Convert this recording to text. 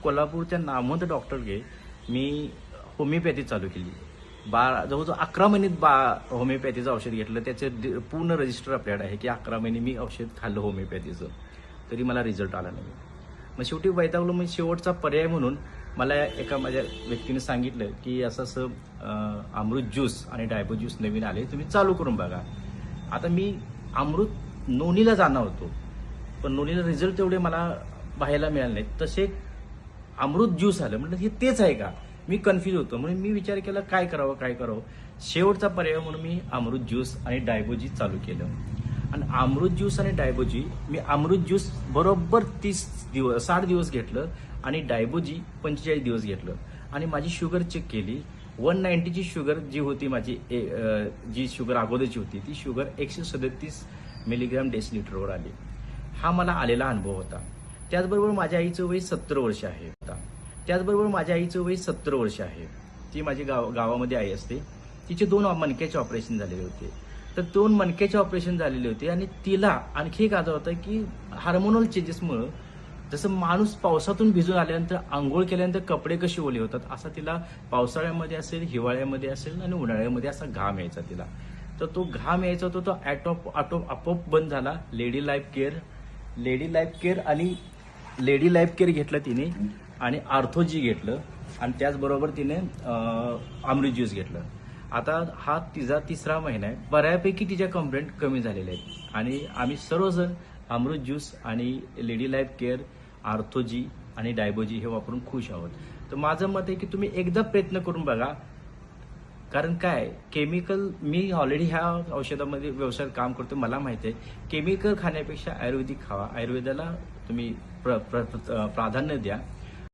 कोल्हापूरच्या नामवंत डॉक्टरकडे मी होमिओपॅथी चालू केली. जवळजवळ 11 महिन्यात होमिओपॅथीचं औषध घेतलं. त्याचे पूर्ण रजिस्टर आपल्याकडे आहे की 11 महिने मी औषध खाल्लं होमिओपॅथीचं, तरी मला रिझल्ट आला नाही. मग शेवटी वैतागलो. मग शेवटचा पर्याय म्हणून मला एका माझ्या व्यक्तीने सांगितलं की असं अमृत ज्यूस आणि डायबो ज्यूस नवीन आले, तुम्ही चालू करून बघा. आता मी अमृत नोनीला जाणार होतो, पण नोनीला रिझल्ट तेवढे मला पाहायला मिळाले नाहीत. तसे अमृत ज्यूस आलं. म्हटलं हे तेच आहे का? मी कन्फ्यूज होतो. म्हणून मी विचार केला काय करावं. शेवटचा पर्याय म्हणून मी अमृत ज्यूस आणि डायबोजी चालू केलं. आणि अमृत ज्यूस आणि डायबोजी, मी अमृत ज्यूस बरोबर 60 दिवस घेतलं आणि डायबोजी 45 दिवस घेतलं. आणि माझी शुगर चेक केली. 190ची शुगर जी होती माझी, जी शुगर अगोदरची होती, ती शुगर 137 मिलीग्राम डेसिलिटरवर आली. हा मला आलेला अनुभव होता. त्याचबरोबर माझ्या आईचं वय 70 वर्ष आहे. ती माझी गावामध्ये आई असते. तिचे 2 मणक्याचे ऑपरेशन झालेले होते. तर 2 मणक्याचे ऑपरेशन झालेले होते. आणि तिला आणखी एक आजार होता की हार्मोनल चेंजेसमुळं, जसं माणूस पावसातून भिजून आल्यानंतर आंघोळ केल्यानंतर कपडे कसे ओले होतात, असा तिला पावसाळ्यामध्ये असेल, हिवाळ्यामध्ये असेल आणि उन्हाळ्यामध्ये असा घाम यायचा तिला. तर तो घाम यायचा होता, तो आपोआप बंद झाला. लेडी लाईफ केअर घेतलं तिने, आणि आर्थोजी घेतलं, आणि त्याचबरोबर तिने अमृत ज्यूस घेतलं. आता हा तिचा 3रा महिना आहे. बऱ्यापैकी तिच्या कंप्लेंट कमी झालेल्या आहेत. आणि आम्ही सर्वजण अमृत ज्यूस आणि लेडी लाईफ केअर, आर्थोजी आणि डायबोजी हे वापरून खुश आहोत. तर माझं मत आहे की तुम्ही एकदा प्रयत्न करून बघा. कारण काय, केमिकल, मी ऑलरेडी ह्या औषधामध्ये व्यवसायात काम करतो, मला माहिती आहे. केमिकल खाण्यापेक्षा आयुर्वेदिक खावा. आयुर्वेदाला तुम्ही प्राधान्य द्या.